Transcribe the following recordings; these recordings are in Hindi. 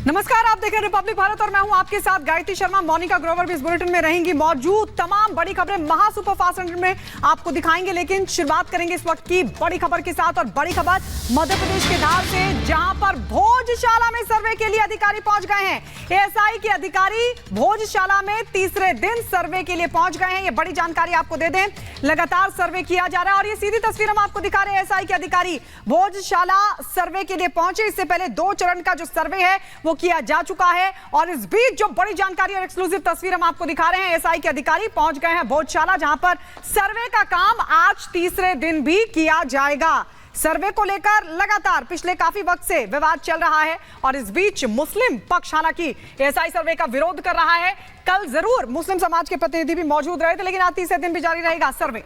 नमस्कार, आप देख रहे हैं रिपब्लिक भारत और मैं हूं आपके साथ गायत्री शर्मा। मोनिका ग्रोवर भी इस बुलेटिन में रहेंगी मौजूद। तमाम बड़ी खबरें महा सुपर फास्ट में आपको दिखाएंगे, लेकिन शुरुआत करेंगे इस वक्त की बड़ी खबर के साथ। और बड़ी खबर मध्य प्रदेश के धार से, जहां पर भोजशाला में सर्वे के लिए अधिकारी पहुंच गए हैं। एएसआई के अधिकारी भोजशाला में तीसरे दिन सर्वे के लिए पहुंच गए हैं। ये बड़ी जानकारी आपको दे दें, लगातार सर्वे किया जा रहा है और ये सीधी तस्वीर हम आपको दिखा रहे हैं। एएसआई के अधिकारी भोजशाला सर्वे के लिए पहुंचे। इससे पहले 2 चरण का जो सर्वे है वो किया जा चुका है और इस बीच जो बड़ी जानकारी और एक्सक्लूसिव तस्वीर हम आपको दिखा रहे हैं, एएसआई के अधिकारी पहुंच गए हैं भोजशाला, जहां पर सर्वे का काम आज तीसरे दिन भी किया जाएगा। सर्वे को लेकर लगातार पिछले काफी वक्त से विवाद चल रहा है और इस बीच मुस्लिम पक्ष हालांकि एएसआई सर्वे का विरोध कर रहा है। कल जरूर मुस्लिम समाज के प्रतिनिधि भी मौजूद रहे थे, लेकिन आज तीसरे दिन भी जारी रहेगा सर्वे।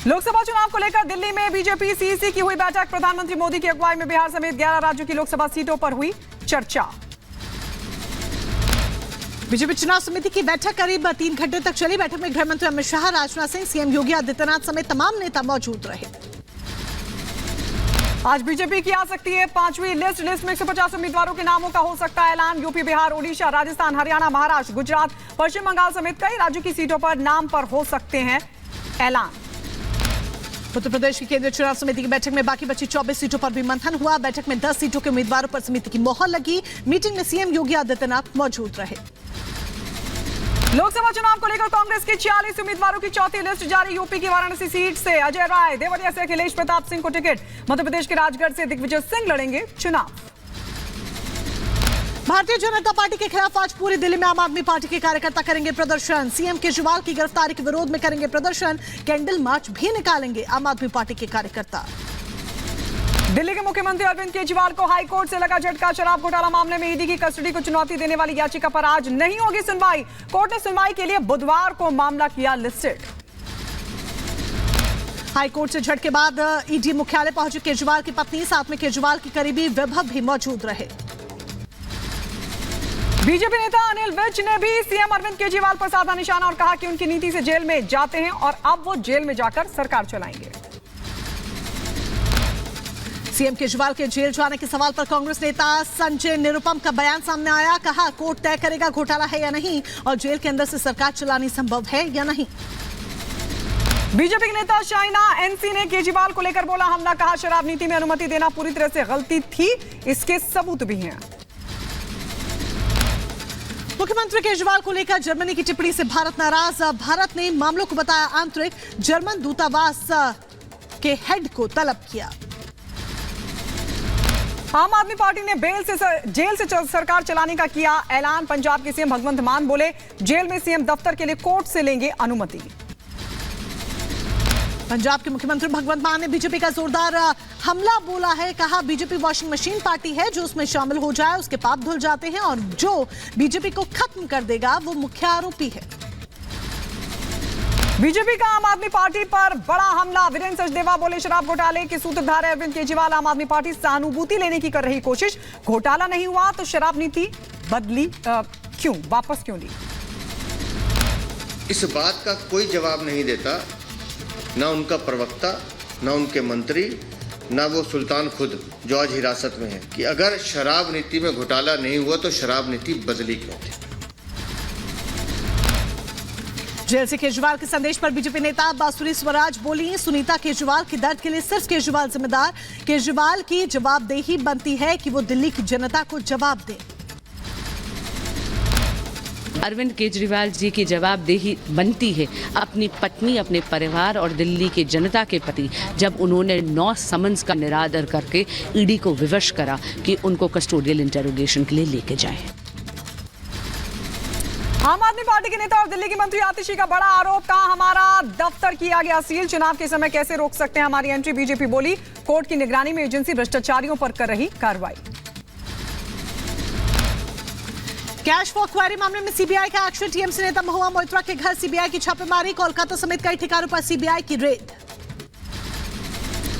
लोकसभा चुनाव को लेकर दिल्ली में बीजेपी सीईसी की हुई बैठक। प्रधानमंत्री मोदी की अगुवाई में बिहार समेत 11 राज्यों की लोकसभा सीटों पर हुई चर्चा। बीजेपी चुनाव समिति की बैठक करीब 3 घंटे तक चली। बैठक में गृह मंत्री अमित शाह, राजनाथ सिंह, सीएम योगी आदित्यनाथ समेत तमाम नेता मौजूद रहे। आज बीजेपी की आ सकती है 5वीं लिस्ट में 150 उम्मीदवारों के नामों का हो सकता है ऐलान। यूपी, बिहार, ओडिशा, राजस्थान, हरियाणा, महाराष्ट्र, गुजरात, पश्चिम बंगाल समेत कई राज्यों की सीटों पर नाम पर हो सकते हैं ऐलान। उत्तर प्रदेश की केंद्रीय चुनाव समिति की बैठक में बाकी बची 24 सीटों पर भी मंथन हुआ। बैठक में 10 सीटों के उम्मीदवारों पर समिति की मोहर लगी। मीटिंग में सीएम योगी आदित्यनाथ मौजूद रहे। लोकसभा चुनाव को लेकर कांग्रेस की 46 उम्मीदवारों की चौथी लिस्ट जारी। यूपी की वाराणसी सीट से अजय राय, देवरिया से अखिलेश प्रताप सिंह को टिकट। मध्य प्रदेश के राजगढ़ से दिग्विजय सिंह लड़ेंगे चुनाव। भारतीय जनता पार्टी के खिलाफ आज पूरी दिल्ली में आम आदमी पार्टी के कार्यकर्ता करेंगे प्रदर्शन। सीएम केजरीवाल की गिरफ्तारी के विरोध में करेंगे प्रदर्शन। कैंडल मार्च भी निकालेंगे आम आदमी पार्टी के कार्यकर्ता। दिल्ली के मुख्यमंत्री अरविंद केजरीवाल को हाई कोर्ट से लगा झटका। शराब घोटाला मामले में ईडी की कस्टडी को चुनौती देने वाली याचिका पर आज नहीं होगी सुनवाई। कोर्ट ने सुनवाई के लिए बुधवार को मामला किया लिस्टेड। हाई कोर्ट से झटके बाद ईडी मुख्यालय पहुंचे केजरीवाल की पत्नी, साथ में केजरीवाल की करीबी वैभव भी मौजूद रहे। बीजेपी नेता अनिल विज ने भी सीएम अरविंद केजरीवाल पर साधा निशाना और कहा कि उनकी नीति से जेल में जाते हैं और अब वो जेल में जाकर सरकार चलाएंगे। सीएम केजरीवाल के जेल जाने के सवाल पर कांग्रेस नेता संजय निरुपम का बयान सामने आया। कहा, कोर्ट तय करेगा घोटाला है या नहीं और जेल के अंदर से सरकार चलानी संभव है या नहीं। बीजेपी के नेता शाइना एनसी ने केजरीवाल को लेकर बोला हमला। कहा, शराब नीति में अनुमति देना पूरी तरह से गलती थी, इसके सबूत भी हैं। मुख्यमंत्री केजरीवाल को लेकर जर्मनी की टिप्पणी से भारत नाराज। भारत ने मामलों को बताया आंतरिक। जर्मन दूतावास के हेड को तलब किया। आम आदमी पार्टी ने जेल से सरकार चलाने का किया ऐलान। पंजाब के सीएम भगवंत मान बोले जेल में सीएम दफ्तर के लिए कोर्ट से लेंगे अनुमति। पंजाब के मुख्यमंत्री भगवंत मान ने बीजेपी का जोरदार हमला बोला है। कहा, बीजेपी वॉशिंग मशीन पार्टी है, जो उसमें शामिल हो जाए उसके पाप धुल जाते हैं और जो बीजेपी को खत्म कर देगा वो मुख्य आरोपी है। बीजेपी का आम आदमी पार्टी पर बड़ा हमला। वीरेंद्र सचदेवा बोले शराब घोटाले के सूत्रधार अरविंद केजरीवाल। आम आदमी पार्टी सहानुभूति लेने की कर रही कोशिश। घोटाला नहीं हुआ तो शराब नीति बदली क्यों, वापस क्यों ली? इस बात का कोई जवाब नहीं देता, ना उनका प्रवक्ता, ना उनके मंत्री, ना वो सुल्तान खुद जो आज हिरासत में है, कि अगर शराब नीति में घोटाला नहीं हुआ तो शराब नीति बदली क्यों थी। जेल से केजरीवाल के संदेश पर बीजेपी नेता बांसुरी स्वराज बोली, सुनीता केजरीवाल के दर्द के लिए सिर्फ केजरीवाल जिम्मेदार। केजरीवाल की जवाबदेही बनती है कि वो दिल्ली की जनता को जवाब दे। अरविंद केजरीवाल जी की जवाबदेही बनती है अपनी पत्नी, अपने परिवार और दिल्ली की जनता के प्रति, जब उन्होंने 9 समन्स का निरादर करके ईडी को विवश करा कि उनको कस्टोडियल इंटेरोगेशन के लिए लेके जाएं। आम आदमी पार्टी के नेता और दिल्ली की मंत्री आतिशी का बड़ा आरोप। कहा, हमारा दफ्तर किया गया सील, चुनाव के समय कैसे रोक सकते हैं हमारी एंट्री। बीजेपी बोली कोर्ट की निगरानी में एजेंसी भ्रष्टाचारियों पर कर रही कार्रवाई। कैश फॉर क्वेरी मामले में सीबीआई का एक्शन। टीएमसी नेता महुआ मोइत्रा के घर सीबीआई की छापेमारी। कोलकाता समेत कई ठिकानों पर सीबीआई की रेड।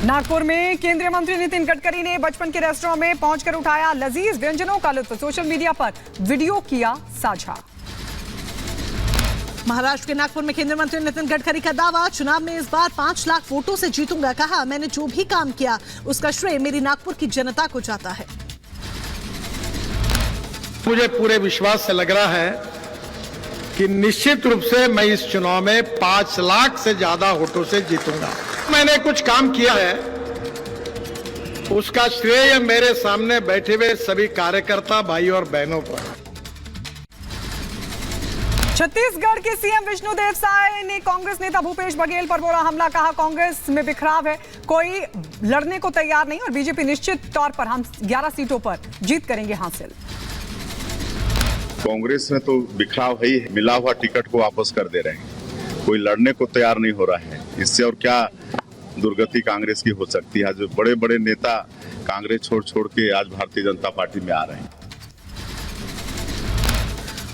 नागपुर में केंद्रीय मंत्री नितिन गडकरी ने बचपन के रेस्टोरेंट में पहुंचकर उठाया लजीज व्यंजनों का लुत्फ। सोशल मीडिया पर वीडियो किया साझा। महाराष्ट्र के नागपुर में केंद्रीय मंत्री नितिन गडकरी का दावा, चुनाव में इस बार 5 लाख वोटों से जीतूंगा। कहा, मैंने जो भी काम किया उसका श्रेय मेरी नागपुर की जनता को जाता है। मुझे पूरे विश्वास से लग रहा है कि निश्चित रूप से मैं इस चुनाव में 5 लाख से ज्यादा वोटों से जीतूंगा। मैंने कुछ काम किया है, उसका श्रेय मेरे सामने बैठे हुए सभी कार्यकर्ता भाई और बहनों को। छत्तीसगढ़ के सीएम विष्णुदेव साय ने कांग्रेस नेता भूपेश बघेल पर बोला हमला। कहा, कांग्रेस में बिखराव है, कोई लड़ने को तैयार नहीं और बीजेपी निश्चित तौर पर हम 11 सीटों पर जीत करेंगे हासिल। कांग्रेस में तो बिखराव है ही, मिला हुआ टिकट को वापस कर दे रहे हैं, कोई लड़ने को तैयार नहीं हो रहा है। इससे और क्या दुर्गति कांग्रेस की हो सकती है। आज बड़े बड़े नेता कांग्रेस छोड़ के आज भारतीय जनता पार्टी में आ रहे हैं।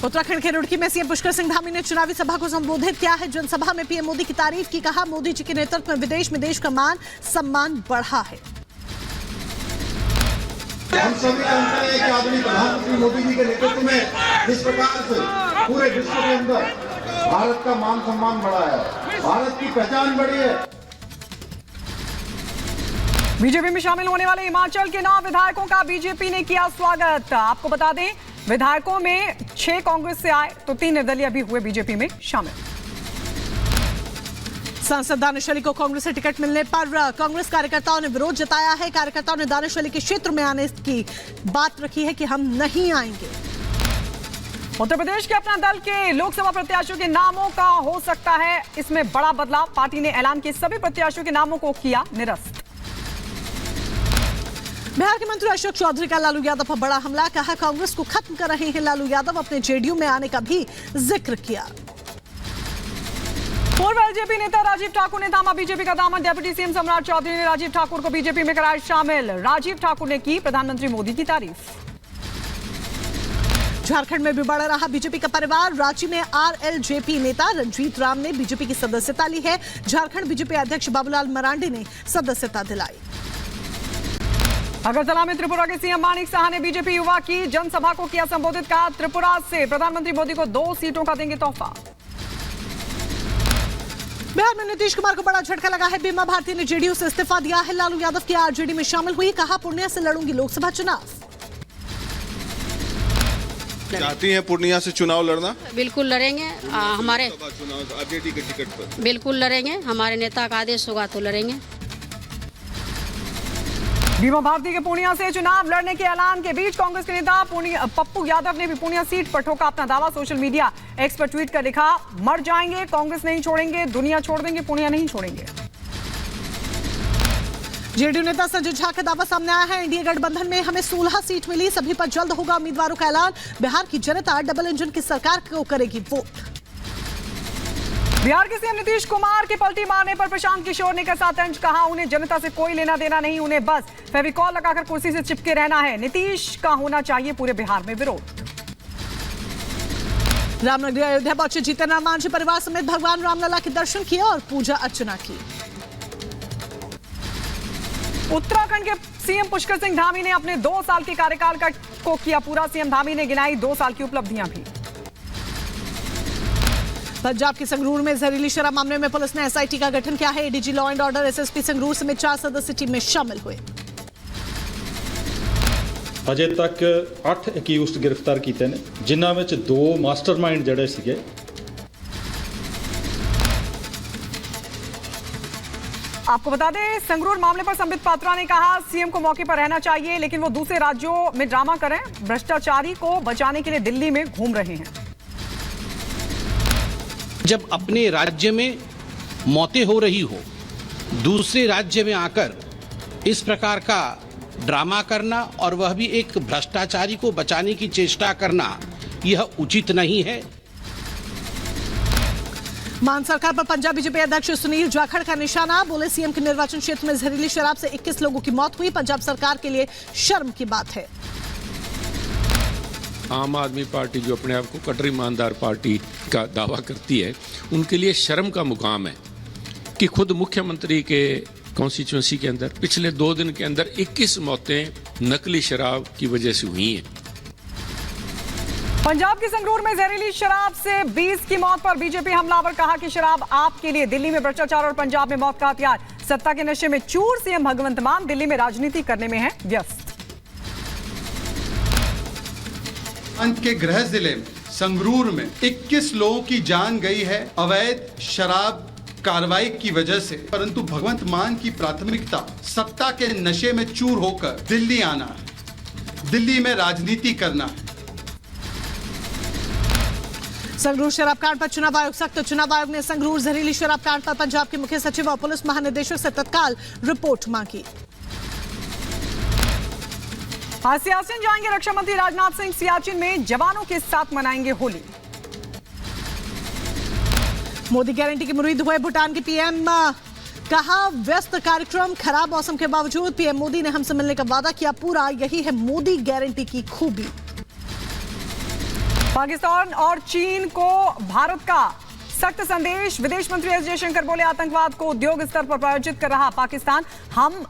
उत्तराखंड के रुड़की में सीएम पुष्कर सिंह धामी ने चुनावी सभा को संबोधित किया है। जनसभा में पीएम मोदी की तारीफ की। कहा, मोदी जी के नेतृत्व में विदेश में देश का मान सम्मान बढ़ा है। हम सभी जानते हैं कि आदरणीय प्रधानमंत्री मोदी जी के नेतृत्व में जिस प्रकार से पूरे विश्व के अंदर भारत का मान सम्मान बढ़ा है, भारत की पहचान बढ़ी है। बीजेपी में शामिल होने वाले हिमाचल के 9 विधायकों का बीजेपी ने किया स्वागत। आपको बता दें, विधायकों में 6 कांग्रेस से आए तो 3 निर्दलीय भी हुए बीजेपी में शामिल। सांसद दानिश अली को कांग्रेस से टिकट मिलने पर कांग्रेस कार्यकर्ताओं ने विरोध जताया है। कार्यकर्ताओं ने दानिश अली के क्षेत्र में आने की बात रखी है कि हम नहीं आएंगे। उत्तर प्रदेश के अपना दल के लोकसभा प्रत्याशियों के नामों का हो सकता है इसमें बड़ा बदलाव। पार्टी ने ऐलान किए सभी प्रत्याशियों के नामों को किया निरस्त। बिहार के मंत्री अशोक चौधरी का लालू यादव पर बड़ा हमला। कहा, कांग्रेस को खत्म कर रहे हैं लालू यादव। अपने जेडीयू में आने का भी जिक्र किया। पूर्व एलजेपी नेता राजीव ठाकुर ने थामा बीजेपी का दामन। डिप्टी सीएम सम्राट चौधरी ने राजीव ठाकुर को बीजेपी में कराया शामिल। राजीव ठाकुर ने की प्रधानमंत्री मोदी की तारीफ। झारखंड में भी बढ़ रहा बीजेपी का परिवार। रांची में आरएलजेपी नेता रंजीत राम ने बीजेपी की सदस्यता ली है। झारखंड बीजेपी अध्यक्ष बाबूलाल मरांडी ने सदस्यता दिलाई। अगरतला में त्रिपुरा के सीएम मानिक साहा ने बीजेपी युवा की जनसभा को किया संबोधित। कहा, त्रिपुरा से प्रधानमंत्री मोदी को 2 सीटों का देंगे तोहफा। बिहार में नीतीश कुमार को बड़ा झटका लगा है। बीमा भारती ने जेडीयू से इस्तीफा दिया है। लालू यादव की आरजेडी में शामिल हुई। कहा, पूर्णिया से लड़ूंगी लोकसभा चुनाव। चाहती हैं पूर्णिया से चुनाव लड़ना? बिल्कुल लड़ेंगे। हमारे चुनाव आरजेडी के टिकट पर बिल्कुल लड़ेंगे। हमारे नेता का आदेश होगा तो लड़ेंगे। बीमा भारती के पूर्णिया से चुनाव लड़ने के ऐलान के बीच कांग्रेस के नेता पप्पू यादव ने भी पूर्णिया सीट पर ठोका अपना दावा। सोशल मीडिया एक्स पर ट्वीट कर लिखा, मर जाएंगे कांग्रेस नहीं छोड़ेंगे, दुनिया छोड़ देंगे, पूर्णिया नहीं छोड़ेंगे। जेडीयू नेता संजय झा का दावा सामने आया है। एनडीए गठबंधन में हमें 16 सीट मिली। सभी पर जल्द होगा उम्मीदवारों का ऐलान। बिहार की जनता डबल इंजन की सरकार को करेगी वोट। बिहार के सीएम नीतीश कुमार के पलटी मारने पर प्रशांत किशोर ने कसा तंज। कहा, उन्हें जनता से कोई लेना देना नहीं, उन्हें बस फेविकॉल लगाकर कुर्सी से चिपके रहना है। नीतीश का होना चाहिए पूरे बिहार में विरोध। रामनगरी अयोध्या पहुंचे जीतन राम मांझी परिवार समेत भगवान रामलला के दर्शन किए और पूजा अर्चना की। उत्तराखंड के सीएम पुष्कर सिंह धामी ने अपने 2 साल के कार्यकाल को किया पूरा। सीएम धामी ने गिनाई 2 साल की उपलब्धियां भी। पंजाब के संगरूर में जहरीली शराब मामले में पुलिस ने एसआईटी का गठन किया है। ADG law and order SSP Sangrur समेत 4 सदस्य टीम में शामिल हुए। अजे तक 8 अक्यूज्ड गिरफ्तार किए ने, जिन्हां विच 2 मास्टरमाइंड जड़े सीगे। आपको बता दें, संगरूर मामले पर संबित पात्रा ने कहा, सीएम को मौके पर रहना चाहिए लेकिन वो दूसरे राज्यों में ड्रामा करें। भ्रष्टाचारी को बचाने के लिए दिल्ली में घूम रहे हैं। जब अपने राज्य में मौतें हो रही हो, दूसरे राज्य में आकर इस प्रकार का ड्रामा करना और वह भी एक भ्रष्टाचारी को बचाने की चेष्टा करना, यह उचित नहीं है। मान सरकार पर पंजाब बीजेपी अध्यक्ष सुनील जाखड़ का निशाना। बोले, सीएम के निर्वाचन क्षेत्र में जहरीली शराब से 21 लोगों की मौत हुई। पंजाब सरकार के लिए शर्म की बात है। आम आदमी पार्टी जो अपने आप को कट्टर ईमानदार पार्टी का दावा करती है, उनके लिए शर्म का मुकाम है कि खुद मुख्यमंत्री के कॉन्स्टिट्यूंसी के अंदर पिछले 2 दिन के अंदर 21 मौतें नकली शराब की वजह से हुई हैं। पंजाब के संगरूर में जहरीली शराब से 20 की मौत पर बीजेपी हमलावर, कहा कि शराब आपके लिए दिल्ली में भ्रष्टाचार और पंजाब में मौत का हथियार। सत्ता के नशे में चूर, सीएम भगवंत मान दिल्ली में राजनीति करने में है व्यस्त। अंत के गृह जिले में संगरूर में 21 लोगों की जान गई है अवैध शराब कार्रवाई की वजह से, परंतु भगवंत मान की प्राथमिकता सत्ता के नशे में चूर होकर दिल्ली आना है, दिल्ली में राजनीति करना है। संगरूर शराब कांड पर चुनाव आयोग सख्त। चुनाव आयोग ने संगरूर जहरीली शराब कांड पर पंजाब के मुख्य सचिव और पुलिस महानिदेशक से तत्काल रिपोर्ट मांगी। आज सियाचिन जाएंगे रक्षा मंत्री राजनाथ सिंह, सियाचिन में जवानों के साथ मनाएंगे होली। मोदी गारंटी के मुरीद हुए भूटान के पीएम, कहा व्यस्त कार्यक्रम, खराब मौसम के बावजूद पीएम मोदी ने हमसे मिलने का वादा किया पूरा, यही है मोदी गारंटी की खूबी। पाकिस्तान और चीन को भारत का सख्त संदेश, विदेश मंत्री एस जयशंकर बोले आतंकवाद को उद्योग स्तर पर प्रायोजित कर रहा पाकिस्तान, हम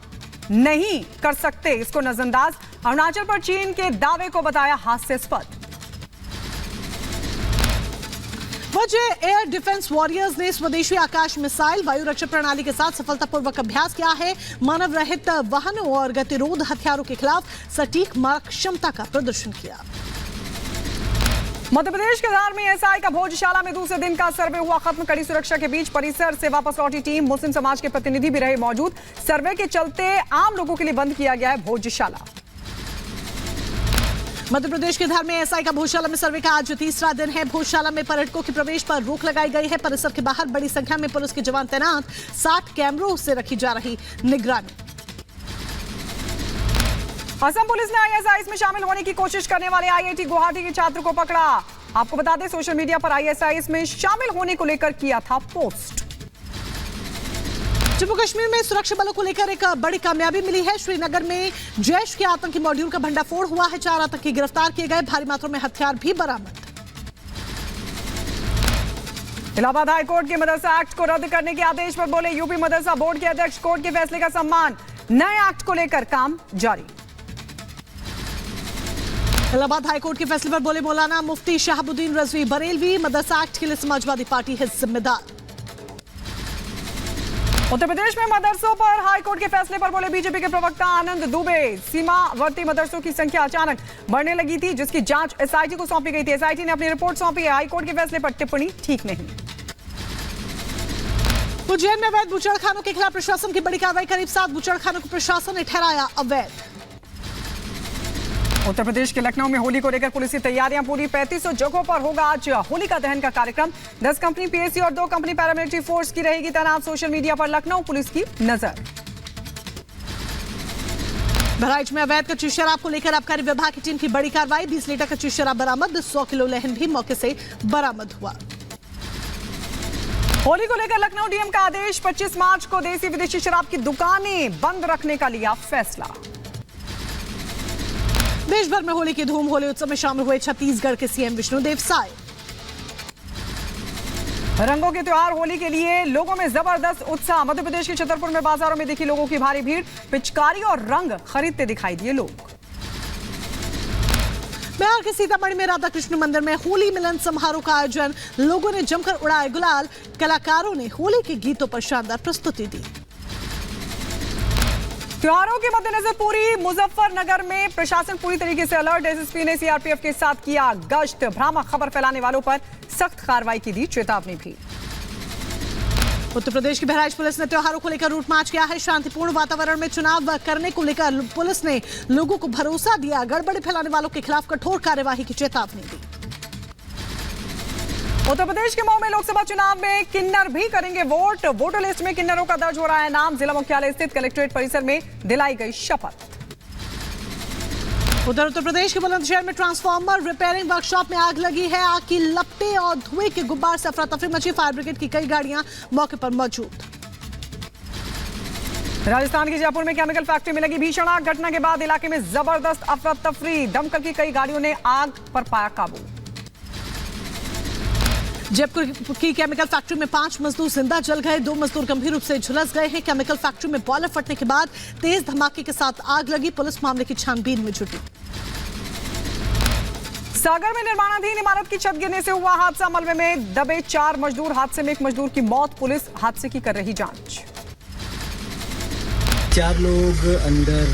नहीं कर सकते इसको नजरअंदाज। अरुणाचल पर चीन के दावे को बताया हास्यास्पद। वजह एयर डिफेंस वॉरियर्स ने स्वदेशी आकाश मिसाइल वायु रक्षा प्रणाली के साथ सफलतापूर्वक अभ्यास किया है। मानव रहित वाहनों और गतिरोध हथियारों के खिलाफ सटीक मारक क्षमता का प्रदर्शन किया। मध्य प्रदेश के धार में एसआई का भोजशाला में दूसरे दिन का सर्वे हुआ खत्म। कड़ी सुरक्षा के बीच परिसर से वापस लौटी टीम, मुस्लिम समाज के प्रतिनिधि भी रहे मौजूद। सर्वे के चलते आम लोगों के लिए बंद किया गया है भोजशाला। मध्य प्रदेश के धार में एसआई का भोजशाला में सर्वे का आज तीसरा दिन है। भोजशाला में पर्यटकों के प्रवेश पर रोक लगाई गई है। परिसर के बाहर बड़ी संख्या में पुलिस के जवान तैनात, 60 कैमरों से रखी जा रही निगरानी। असम पुलिस ने आईएसआईएस में शामिल होने की कोशिश करने वाले आईआईटी गुवाहाटी के छात्र को पकड़ा। आपको बता दें सोशल मीडिया पर आईएसआईएस में शामिल होने को लेकर किया था पोस्ट। जम्मू कश्मीर में सुरक्षा बलों को लेकर एक बड़ी कामयाबी मिली है। श्रीनगर में जैश के आतंकी मॉड्यूल का भंडाफोड़ हुआ है। 4 आतंकी गिरफ्तार किए गए, भारी मात्रा में हथियार भी बरामद। इलाहाबाद हाईकोर्ट के मदरसा एक्ट को रद्द करने के आदेश पर बोले यूपी मदरसा बोर्ड के अध्यक्ष, कोर्ट के फैसले का सम्मान, नए एक्ट को लेकर काम जारी। इलाहाबाद हाईकोर्ट के फैसले पर बोले मौलाना मुफ्ती शहाबुद्दीन रजवी बरेलवी, मदरसा एक्ट के लिए समाजवादी पार्टी है जिम्मेदार। उत्तर प्रदेश में मदरसों पर हाईकोर्ट के फैसले पर बोले बीजेपी के प्रवक्ता आनंद दुबे, सीमावर्ती मदरसों की संख्या अचानक बढ़ने लगी थी जिसकी जांच एसआईटी को सौंपी गई थी। एसआईटी ने अपनी रिपोर्ट सौंपी है। हाईकोर्ट के फैसले पर टिप्पणी ठीक नहीं। उज्जैन में अवैध बूचड़खानों के खिलाफ प्रशासन की बड़ी कार्रवाई, करीब 7 बूचड़खानों को प्रशासन ने ठहराया अवैध। उत्तर प्रदेश के लखनऊ में होली को लेकर पुलिस की तैयारियां पूरी। 3500 जगहों पर होगा आज होलिका दहन का कार्यक्रम। 10 कंपनी पीएसी और 2 कंपनी पैरामिलिट्री फोर्स की रहेगी तैनात। सोशल मीडिया पर लखनऊ पुलिस की नजर। बहराइच में अवैध कच्ची शराब को लेकर आबकारी विभाग की टीम की बड़ी कार्रवाई। 20 लीटर कच्ची शराब बरामद, 100 किलो लहन भी मौके से बरामद हुआ। होली को लेकर लखनऊ डीएम का आदेश, 25 मार्च को देसी विदेशी शराब की दुकानें बंद रखने का लिया फैसला। देश भर में होली की धूम। होली उत्सव में शामिल हुए छत्तीसगढ़ के सीएम विष्णुदेव साय। रंगों के त्योहार होली के लिए लोगों में जबरदस्त उत्साह। मध्य प्रदेश के छतरपुर में बाजारों में दिखी लोगों की भारी भीड़। पिचकारी और रंग खरीदते दिखाई दिए लोग। बिहार के सीतामढ़ी में राधा कृष्ण मंदिर में होली मिलन समारोह का आयोजन। लोगों ने जमकर उड़ाए गुलाल। कलाकारों ने होली के गीतों पर शानदार प्रस्तुति दी। त्योहारों के मद्देनजर पूरी मुजफ्फरनगर में प्रशासन पूरी तरीके से अलर्ट। एसएसपी ने सीआरपीएफ के साथ किया गश्त। भ्रामक खबर फैलाने वालों पर सख्त कार्रवाई की दी चेतावनी भी। उत्तर प्रदेश की बहराइच पुलिस ने त्योहारों को लेकर रूट मार्च किया है। शांतिपूर्ण वातावरण में चुनाव करने को लेकर पुलिस ने लोगों को भरोसा दिया। गड़बड़ी फैलाने वालों के खिलाफ कठोर कार्यवाही की चेतावनी दी। उत्तर प्रदेश के मऊ में लोकसभा चुनाव में किन्नर भी करेंगे वोट। वोटर लिस्ट में किन्नरों का दर्ज हो रहा है नाम। जिला मुख्यालय स्थित कलेक्ट्रेट परिसर में दिलाई गई शपथ। उधर उत्तर प्रदेश के बुलंदशहर में ट्रांसफार्मर रिपेयरिंग वर्कशॉप में आग लगी है। आग की लपटें और धुएं के गुब्बार से अफरा तफरी मची। फायर ब्रिगेड की कई गाड़ियां मौके पर मौजूद। राजस्थान के जयपुर में केमिकल फैक्ट्री में लगी भीषण आग। घटना के बाद इलाके में जबरदस्त अफरा तफरी। दमकल की कई गाड़ियों ने आग पर पाया काबू। जयपुर की केमिकल फैक्ट्री में 5 मजदूर जिंदा जल गए, 2 मजदूर गंभीर रूप से झुलस गए हैं। केमिकल फैक्ट्री में बॉयलर फटने के बाद तेज धमाके के साथ आग लगी। पुलिस मामले की छानबीन में जुटी। सागर में निर्माणाधीन इमारत की छत गिरने से हुआ हादसा, मलबे में दबे 4 मजदूर, हादसे में 1 मजदूर की मौत। पुलिस हादसे की कर रही जांच। 4 लोग अंडर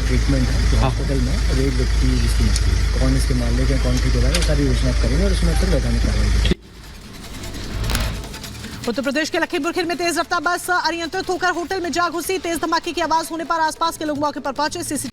ट्रीटमेंट है हॉस्पिटल में, और 1 व्यक्ति जिसकी मृत्यु हुई। कौन इसके मामले के कौन ठेकेदार है, सारी योजना करेंगे और उसमें फिर वैधानिक कार्रवाई। उत्तर प्रदेश के लखीमपुर खीरी में तेज रफ्तार बस अनियंत्रित होकर होटल में जा घुसी। तेज धमाके की आवाज होने पर आसपास के लोग मौके पर पहुंचे। सीसीटीवी